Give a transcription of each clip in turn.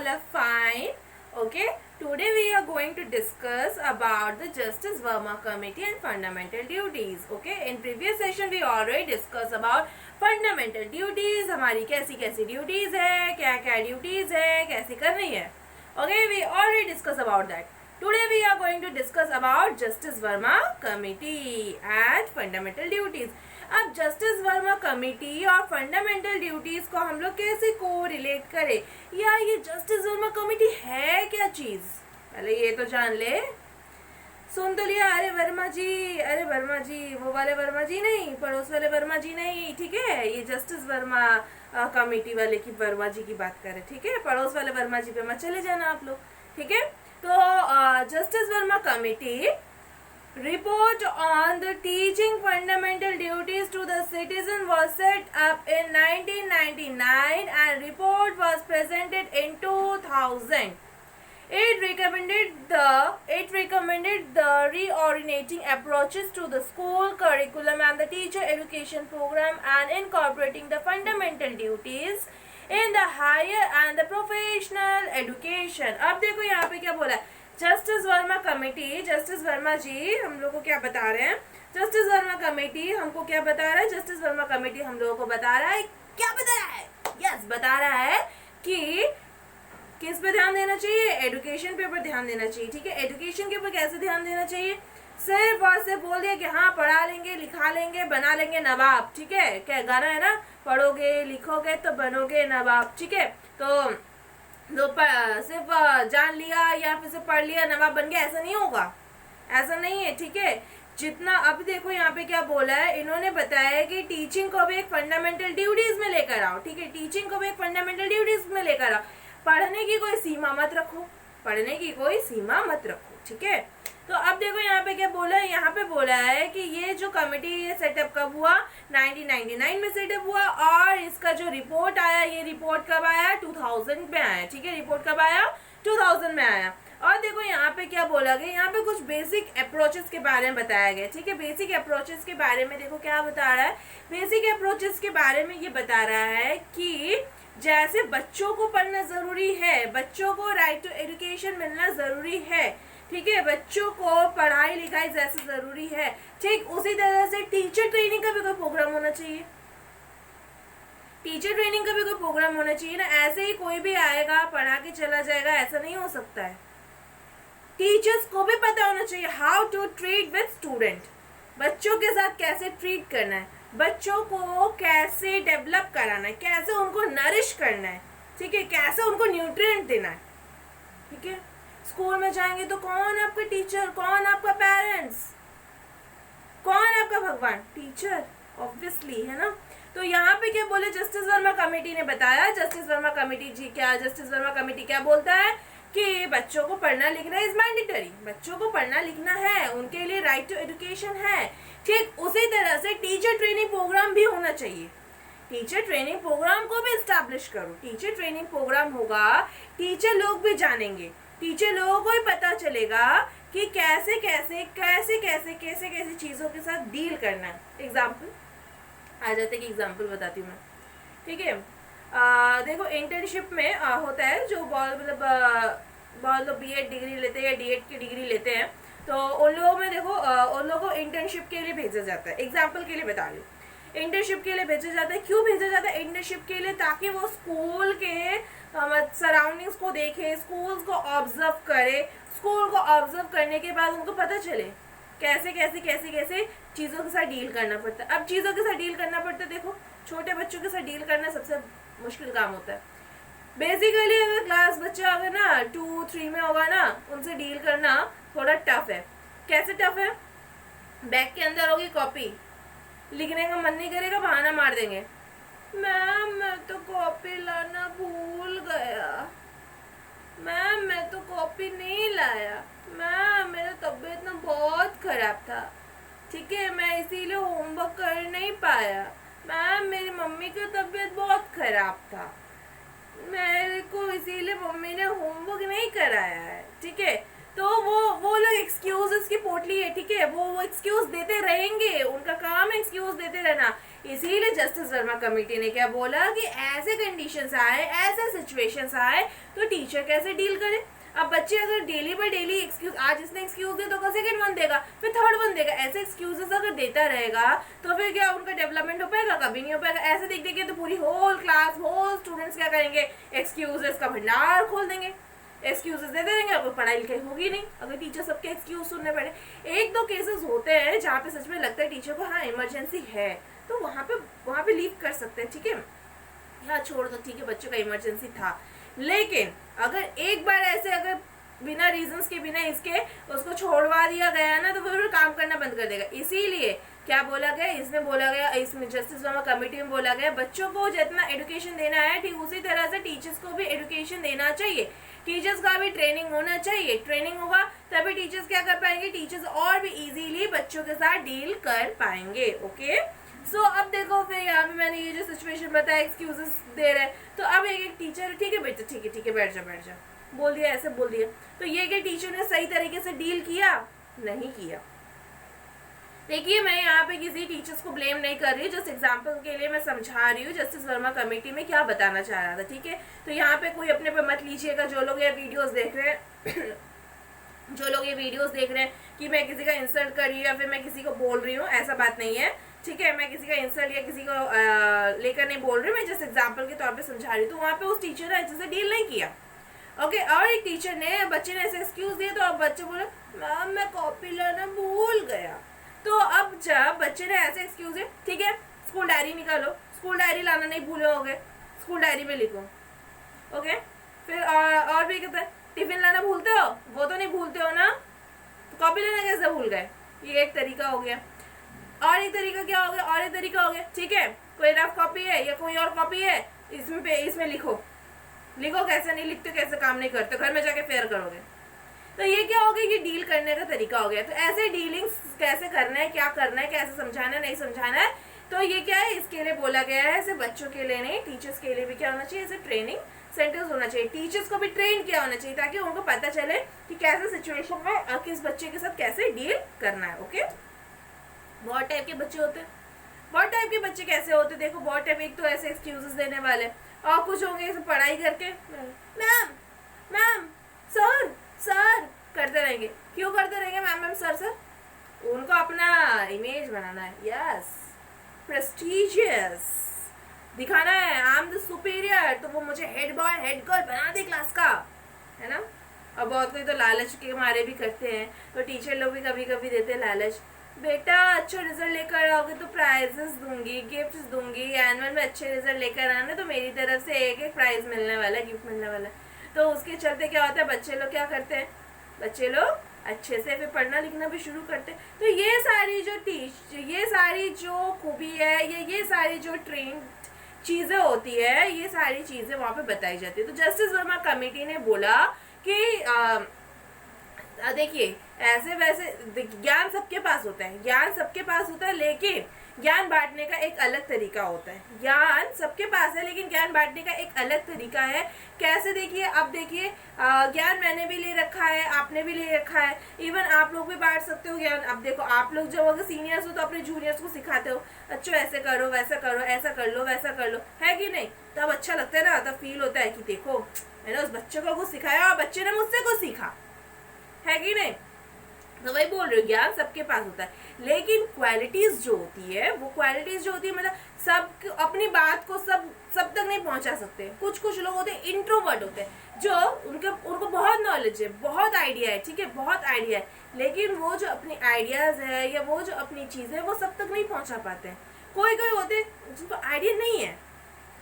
are fine. Okay, today we are going to discuss about the Justice Verma Committee and fundamental duties. Okay, in previous session we already discussed about fundamental duties. हमारी कैसी कैसी duties है, क्या क्या duties है, कैसे करनी है. Okay, we already discussed about that. Today we are going to discuss about Justice Verma Committee and fundamental duties. अब जस्टिस वर्मा कमेटी और फंडामेंटल ड्यूटीज को हम लोग कैसे को रिलेट करें, या ये जस्टिस वर्मा कमेटी है क्या चीज, पहले ये तो जान ले. सुन तो लिया, अरे वर्मा जी वो वाले वर्मा जी नहीं, पड़ोस वाले वर्मा जी नहीं, ठीक है. ये जस्टिस वर्मा कमेटी वाले की वर्मा जी की बात करें, ठीक है. पड़ोस वाले वर्मा जी पे मत चले जाना आप लोग, ठीक है. तो justice Verma committee report on the teaching fundamental duties to the citizen was set up in 1999 and report was presented in 2000. It recommended the reorientating approaches to the school curriculum and the teacher education program and incorporating the fundamental duties in the higher and the professional education. अब देखो यहाँ पे क्या बोला है, justice Verma committee, justice Verma ji हम लोग को क्या बता रहे हैं, जस्टिस वर्मा कमेटी हमको क्या बता रहा है, जस्टिस वर्मा कमेटी हम लोगों को बता रहा है, क्या बता रहा है, यस बता रहा है कि किस पे ध्यान देना चाहिए, एजुकेशन पे ऊपर ध्यान देना चाहिए, ठीक है. एजुकेशन के ऊपर कैसे ध्यान देना चाहिए, सिर्फ और सिर्फ बोल दिया कि हाँ पढ़ा लेंगे लिखा लेंगे बना लेंगे नवाब, ठीक है. क्या गाना है ना, पढ़ोगे लिखोगे तो बनोगे नवाब, ठीक है. तो सिर्फ जान लिया या फिर से पढ़ लिया नवाब बन गया, ऐसा नहीं होगा, ऐसा नहीं है, ठीक है. जितना अब देखो यहाँ पे क्या बोला है, इन्होंने बताया है कि टीचिंग को भी एक फंडामेंटल ड्यूटीज में लेकर आओ, ठीक है. टीचिंग को भी एक फंडामेंटल ड्यूटीज में लेकर आओ. पढ़ने की कोई सीमा मत रखो, पढ़ने की कोई सीमा मत रखो, ठीक है. तो अब देखो यहाँ पे क्या बोला है, यहाँ पे बोला है कि ये जो कमेटी ये सेटअप कब हुआ, 1999 में सेटअप हुआ, और इसका जो रिपोर्ट आया, ये रिपोर्ट कब आया, 2000 में आया, ठीक है. रिपोर्ट कब आया, 2000 में आया. और देखो यहाँ पे क्या बोला गया, यहाँ पे कुछ बेसिक अप्रोचेस के बारे में बताया गया, ठीक है. बेसिक अप्रोचेस के बारे में देखो क्या बता रहा है, बेसिक अप्रोचेस के बारे में ये बता रहा है कि जैसे बच्चों को पढ़ना जरूरी है, बच्चों को राइट टू एजुकेशन मिलना जरूरी है, ठीक है. बच्चों को पढ़ाई लिखाई जैसे जरूरी है, ठीक उसी तरह से टीचर ट्रेनिंग का भी कोई प्रोग्राम होना चाहिए, टीचर ट्रेनिंग का भी कोई प्रोग्राम होना चाहिए ना. ऐसे ही कोई भी आएगा पढ़ा के चला जाएगा, ऐसा नहीं हो सकता है. टीचर्स को भी पता होना चाहिए how to treat with student, बच्चों के साथ कैसे ट्रीट करना है, बच्चों को कैसे डेवलप कराना है, कैसे उनको नरिश करना है, ठीक है, कैसे उनको न्यूट्रिएंट देना है, ठीक है. स्कूल में जाएंगे तो कौन आपका टीचर, कौन आपका पेरेंट्स, कौन आपका भगवान, टीचर ऑब्वियसली, है ना. तो यहाँ पे क्या बोले, जस्टिस वर्मा कमेटी ने बताया, जस्टिस वर्मा कमेटी जी क्या, जस्टिस वर्मा कमेटी क्या बोलता है कि बच्चों को पढ़ना लिखना इज मैंडेटरी, बच्चों को पढ़ना लिखना है, उनके लिए राइट टू एजुकेशन है, ठीक. उसी तरह से टीचर ट्रेनिंग प्रोग्राम भी होना चाहिए, टीचर ट्रेनिंग प्रोग्राम को भी एस्टैब्लिश करो. टीचर ट्रेनिंग प्रोग्राम होगा, टीचर लोग भी जानेंगे, टीचर लोगों को ही पता चलेगा कि कैसे कैसे कैसे कैसे कैसे कैसे चीज़ों के साथ डील करना है. एग्जाम्पल आ जाते कि एग्जाम्पल बताती हूँ मैं, ठीक है. देखो इंटर्नशिप में होता है जो बहुत लोग बीएड डिग्री लेते हैं या डीएड की डिग्री लेते हैं, तो उन लोगों में देखो उन लोगों को इंटर्नशिप के लिए भेजा जाता है. एग्जाम्पल के लिए बता रही हूँ, इंटर्नशिप के लिए भेजा जाता है. क्यों भेजा जाता है इंटर्नशिप के लिए, ताकि वो स्कूल के सराउंडिंग्स को देखे, स्कूल्स को ऑब्जर्व करे, स्कूल को ऑब्जर्व करने के बाद उनको पता चले कैसे कैसे कैसे कैसे चीज़ों के साथ डील करना पड़ता है. अब चीज़ों के साथ डील करना पड़ता है, देखो छोटे बच्चों के साथ डील करना सबसे मुश्किल काम होता है. बेसिकली अगर क्लास बच्चा अगर ना 2-3 में होगा ना, उनसे डील करना थोड़ा टफ है. कैसे टफ है, बैग के अंदर होगी कॉपी, लिखने का मन नहीं करेगा, बहाना मार देंगे, मैम मैं तो कॉपी लाना भूल गया, मैम मैं तो कॉपी नहीं लाया, मैम मेरा तबीयत ना बहुत खराब था, ठीक है, मैं इसीलिए होमवर्क कर नहीं पाया, मैम मेरी मम्मी की तबीयत बहुत खराब था, मेरे को इसीलिए मम्मी ने होमवर्क नहीं कराया है, ठीक है. तो वो लोग एक्सक्यूजेस की पोटली है, ठीक है, वो एक्सक्यूज देते रहेंगे, उनका काम है एक्सक्यूज देते रहना। इसीलिए जस्टिस वर्मा कमेटी ने क्या बोला कि ऐसे कंडीशंस आए, ऐसे सिचुएशंस आए तो टीचर कैसे डील करे। अब बच्चे अगर डेली बाय डेली एक्सक्यूज, आज इसने एक्सक्यूज दिया तो कल सेकंड वन देगा, फिर थर्ड वन देगा, ऐसे एक्सक्यूजेस अगर देता रहेगा तो फिर क्या उनका डेवलपमेंट हो पाएगा? कभी नहीं हो पाएगा। ऐसे देख देख के तो पूरी होल क्लास, होल स्टूडेंट्स क्या करेंगे? एक्सक्यूजेस का भंडार खोल देंगे, एक्सक्यूजेस देते रहेंगे, अब पढ़ाई लिखाई होगी नहीं अगर टीचर सबके एक्सक्यूज सुनने पड़े। एक दो केसेस होते हैं जहाँ पे सच में लगता है टीचर को हाँ इमरजेंसी है, तो वहाँ पे लीव कर सकते हैं, ठीक है, यहाँ छोड़ दो, ठीक है, बच्चों का इमरजेंसी था। लेकिन अगर एक बार ऐसे अगर बिना रीजंस के, बिना इसके उसको छोड़वा दिया गया ना, तो फिर काम करना बंद कर देगा। इसीलिए क्या बोला गया, इसमें बोला गया, इसमें जस्टिस वर्मा कमेटी में बोला गया, बच्चों को जितना एजुकेशन देना है ठीक उसी तरह से टीचर्स को भी एजुकेशन देना चाहिए, टीचर्स का भी ट्रेनिंग होना चाहिए। ट्रेनिंग होगा तभी टीचर्स क्या कर पाएंगे, टीचर्स और भी इजीली बच्चों के साथ डील कर पाएंगे। ओके, सो अब देखो फिर यहाँ पे मैंने ये जो सिचुएशन बताया, एक्सक्यूजेस दे रहे हैं, तो अब एक टीचर, ठीक है बेटा, ठीक है बैठ जा, बोल दिया, ऐसे बोल दिया, तो ये कि टीचर ने सही तरीके से डील किया? नहीं किया। देखिए मैं यहाँ पे किसी टीचर्स को ब्लेम नहीं कर रही, जस्ट एग्जांपल के लिए मैं समझा रही हूँ जस्टिस वर्मा कमेटी में क्या बताना चाह रहा था, ठीक है। तो यहाँ पे कोई अपने पे मत लीजिएगा, जो लोग ये वीडियोस देख रहे हैं जो लोग ये वीडियोस देख रहे हैं कि मैं किसी का इंसल्ट कर रही हूँ या फिर मैं किसी को बोल रही हूँ, ऐसा बात नहीं है, ठीक है। मैं किसी का इंसल्ट या किसी को लेकर नहीं बोल रही, मैं जस्ट एग्जांपल के तौर पे समझा रही हूँ। तो वहाँ पे उस टीचर ने अच्छे से डील नहीं किया, ओके। और एक टीचर ने, बच्चे ने ऐसे एक्सक्यूज दिया, तो अब बच्चे बोले मैम मैं कॉपी लाना भूल गया। तो अब जब बच्चे ने ऐसे एक्सक्यूज दिया, ठीक है, स्कूल डायरी निकालो, स्कूल डायरी लाना नहीं भूले होगे, स्कूल डायरी में लिखो, ओके। फिर और भी कहता है टिफिन लाना भूलते हो, वो तो नहीं भूलते हो ना, तो कॉपी लेना कैसे भूल गए? ये एक तरीका हो गया। और एक तरीका क्या हो गया, और एक तरीका हो गया, ठीक है, कोई रफ कॉपी है या कोई और कॉपी है, इसमें लिखो कैसे नहीं लिखते, कैसे काम नहीं करते, घर में जाके फेयर करोगे। तो ये क्या हो गया, ये डील करने का तरीका हो गया। तो ऐसे डीलिंग्स कैसे करना है, क्या करना है, कैसे समझाना है, नहीं समझाना है, तो ये क्या है, इसके लिए बोला गया है। ऐसे बच्चों के लिए नहीं, टीचर्स के लिए भी क्या होना चाहिए, ऐसे ट्रेनिंग सेंटर्स होना चाहिए, टीचर्स को भी ट्रेन किया होना चाहिए, ताकि उनको पता चले कि कैसे सिचुएशन में किस बच्चे के साथ कैसे डील करना है। ओके, बहुत टाइप के बच्चे होते हैं, बहुत टाइप के बच्चे कैसे होते हैं, देखो बहुत टाइप, एक तो ऐसे एक्सक्यूजेस देने वाले, और कुछ होंगे पढ़ाई करके मैम सर करते रहेंगे। क्यों करते रहेंगे मैम सर? उनको अपना इमेज बनाना है, यस, प्रेस्टीजियस दिखाना है, आई एम द सुपीरियर, तो वो मुझे हेड बॉय हेड गर्ल बना दे क्लास का, है ना। और बहुत कोई तो लालच के मारे भी करते हैं, तो टीचर लोग भी कभी कभी देते हैं लालच, बेटा अच्छा रिजल्ट लेकर आओगे तो प्राइजेस दूंगी, गिफ्ट्स दूंगी, एनुअल में अच्छे रिजल्ट लेकर आना तो मेरी तरफ से एक प्राइज मिलने वाला है, गिफ्ट मिलने वाला है। तो उसके चलते क्या होता है, बच्चे लोग क्या करते हैं, बच्चे लोग अच्छे से फिर पढ़ना लिखना भी शुरू करते हैं। तो ये सारी जो खूबी है, ये सारी जो ट्रेन चीज़ें होती है, ये सारी चीज़ें वहाँ पे बताई जाती है। तो जस्टिस वर्मा कमेटी ने बोला कि देखिए ऐसे वैसे ज्ञान सबके पास होता है, लेकिन ज्ञान बांटने का एक अलग तरीका होता है। ज्ञान सबके पास है लेकिन ज्ञान बांटने का एक अलग तरीका है। कैसे, देखिए अब देखिए, ज्ञान मैंने भी ले रखा है, आपने भी ले रखा है, इवन आप लोग भी बांट सकते हो ज्ञान। अब देखो आप लोग जब अगर सीनियर्स हो तो अपने जूनियर्स को सिखाते हो, अच्छा ऐसे करो, वैसा करो, ऐसा कर लो, वैसा कर लो, है कि नहीं। तब अच्छा लगता है ना, तब फील होता है कि देखो मैंने उस बच्चे को कुछ सिखाया और बच्चे ने मुझसे कुछ सीखा, है कि नहीं। तो वही बोल रही हूँ, ज्ञान सबके पास होता है, लेकिन क्वालिटीज जो होती है, मतलब सब अपनी बात को सब तक नहीं पहुंचा सकते। कुछ लोग होते हैं इंट्रोवर्ट होते हैं, जो उनको बहुत नॉलेज है, बहुत आइडिया है, ठीक है, बहुत आइडिया है, लेकिन वो जो अपनी आइडियाज है या वो जो अपनी चीजें है वो सब तक नहीं पहुंचा पाते हैं। कोई होते हैं जिनको आइडिया नहीं है,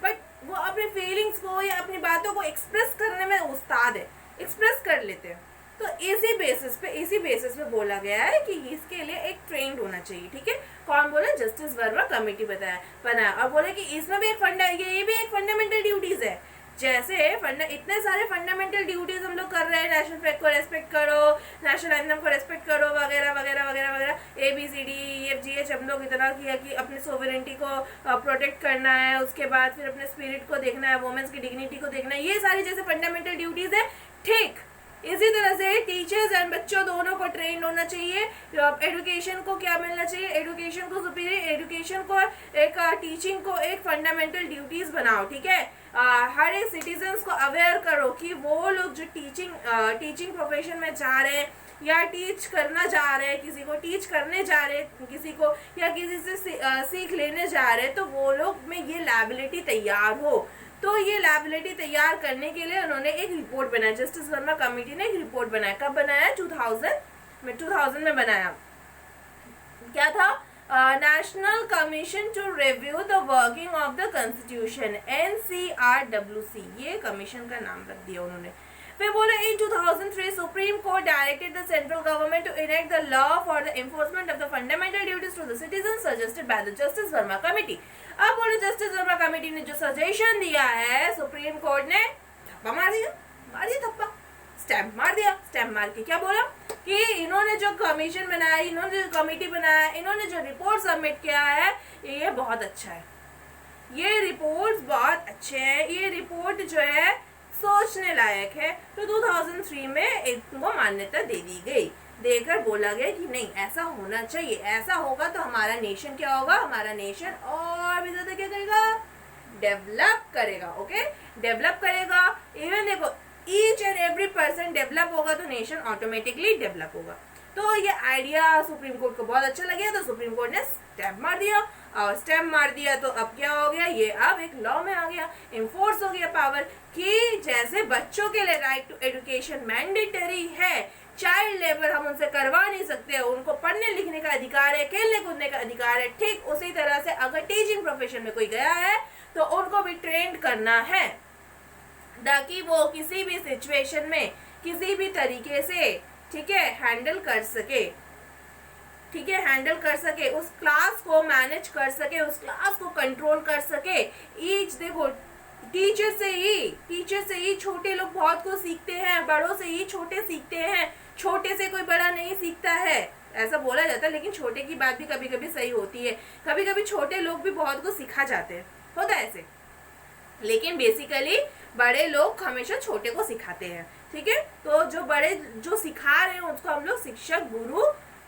बट वो अपने फीलिंग्स को या अपनी बातों को एक्सप्रेस करने में उस्ताद है, एक्सप्रेस कर लेते हैं। तो इसी बेसिस पे बोला गया है कि इसके लिए एक ट्रेंड होना चाहिए, ठीक है। कौन बोला, जस्टिस वर्मा कमेटी बनाया और बोले कि इसमें भी ये भी एक फंडामेंटल ड्यूटीज है। जैसे इतने सारे फंडामेंटल ड्यूटीज हम लोग कर रहे हैं, नेशनल फ्लैग को रेस्पेक्ट करो, नेशनल एंथम को रेस्पेक्ट करो, वगैरह वगैरह वगैरह वगैरह, ABCD हम लोग इतना किया कि अपनी सोवरेनिटी को प्रोटेक्ट करना है, उसके बाद फिर अपने स्पिरिट को देखना है, वुमेन्स की डिग्निटी को देखना है, ये सारी जैसे फंडामेंटल ड्यूटीज है, ठीक। इसी तरह से टीचर्स एंड बच्चों दोनों को ट्रेन होना चाहिए। एजुकेशन को क्या मिलना चाहिए, एजुकेशन को सुपीरियर एजुकेशन को एक टीचिंग को एक फंडामेंटल ड्यूटीज बनाओ, ठीक है। हर एक सिटीजन्स को अवेयर करो कि वो लोग जो टीचिंग प्रोफेशन में जा रहे हैं या टीच करना जा रहे हैं, किसी को टीच करने जा रहे हैं, किसी को या किसी से सीख लेने जा रहे हैं, तो वो लोग में ये लायबिलिटी तैयार हो। तो ये लायबिलिटी तैयार करने के लिए उन्होंने एक रिपोर्ट बनाया, जस्टिस वर्मा कमेटी ने एक रिपोर्ट बनाया। कब बनाया? 2000 में बनाया। क्या था? National commission to review the working of the constitution, NCRWC, ये कमीशन का नाम रख दिया उन्होंने। फिर बोले in 2003 supreme court directed the central government to enact the law for the enforcement of the fundamental duties to the citizen suggested by the justice Verma committee. अब बोले जस्टिस वर्मा कमेटी ने जो सजेशन दिया है, सुप्रीम कोर्ट ने थप्पा मार दिया थप्पा, stamp मार दिया। स्टैम्प मार के क्या बोला कि इन्होंने जो कमीशन बनाया, इन्होंने जो कमेटी बनाया, इन्होंने जो रिपोर्ट सबमिट किया है, ये बहुत अच्छा है, ये रिपोर्ट बहुत अच्छे हैं, ये रिपोर्ट जो है सोचने लायक है। तो 2003 में इनको मान्यता दे दी गई, देकर बोला गया कि नहीं ऐसा होना चाहिए, ऐसा होगा तो हमारा नेशन क्या होगा, हमारा नेशन और भी ज्यादा क्या करेगा, डेवलप करेगा। ओके, डेवलप करेगा। इवन देखो each and every person develop होगा तो नेशन ऑटोमेटिकली डेवलप होगा। तो ये आइडिया सुप्रीम कोर्ट को बहुत अच्छा लगा, तो सुप्रीम कोर्ट ने स्टैम्प मार दिया, और स्टैम्प मार दिया तो अब क्या हो गया, ये अब एक लॉ में आ गया, इन्फोर्स हो गया पावर, कि जैसे बच्चों के लिए राइट टू एजुकेशन मैंडेटरी है, चाइल्ड लेबर हम उनसे करवा नहीं सकते, उनको पढ़ने लिखने का अधिकार है, खेलने कूदने का अधिकार है, ठीक उसी तरह से अगर टीचिंग प्रोफेशन में कोई गया है तो उनको भी ट्रेन करना है, ताकि वो किसी भी सिचुएशन में किसी भी तरीके से, ठीक है, हैंडल कर सके, ठीक है, हैंडल कर सके, उस क्लास को मैनेज कर सके, उस क्लास को कंट्रोल कर सके। ईच देखो टीचर से ही छोटे लोग बहुत कुछ सीखते हैं, बड़ों से ही छोटे सीखते हैं, छोटे से कोई बड़ा नहीं सीखता है, ऐसा बोला जाता है, लेकिन छोटे की बात भी कभी कभी सही होती है, कभी कभी छोटे लोग भी बहुत कुछ सिखा जाते हैं, होता है ऐसे, लेकिन बेसिकली बड़े लोग हमेशा छोटे को सिखाते हैं, ठीक है। तो जो बड़े जो सिखा रहे हैं उसको हम लोग शिक्षक गुरु,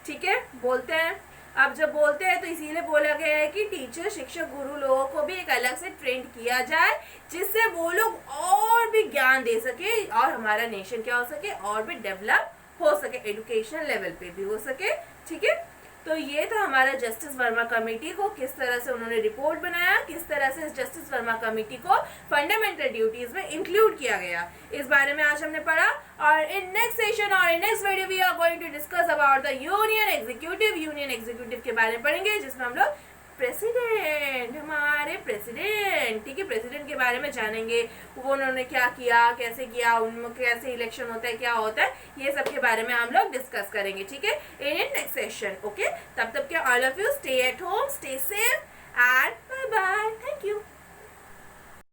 ठीक है, बोलते हैं। अब जब बोलते हैं तो इसीलिए बोला गया है कि टीचर शिक्षक गुरु लोगों को भी एक अलग से ट्रेन किया जाए, जिससे वो लोग और भी ज्ञान दे सके और हमारा नेशन क्या हो सके, और भी डेवलप हो सके, एजुकेशन लेवल पे भी हो सके, ठीक है। तो ये था हमारा जस्टिस वर्मा कमेटी को किस तरह से उन्होंने रिपोर्ट बनाया, किस तरह से जस्टिस वर्मा कमेटी को फंडामेंटल ड्यूटीज में इंक्लूड किया गया, इस बारे में आज हमने पढ़ा। और इन नेक्स्ट सेशन और in next video we are going to discuss about the union executive के बारे में पढ़ेंगे, जिसमें हम लोग प्रेसिडेंट, हमारे प्रेसिडेंट, ठीक है, प्रेसिडेंट के बारे में जानेंगे, वो उन्होंने क्या किया, कैसे किया, उनमें कैसे इलेक्शन होता है, क्या होता है, ये सब के बारे में हम लोग डिस्कस करेंगे, ठीक है, इन नेक्स्ट सेशन। ओके, तब तक के all of you stay at home, stay safe and bye bye, thank you.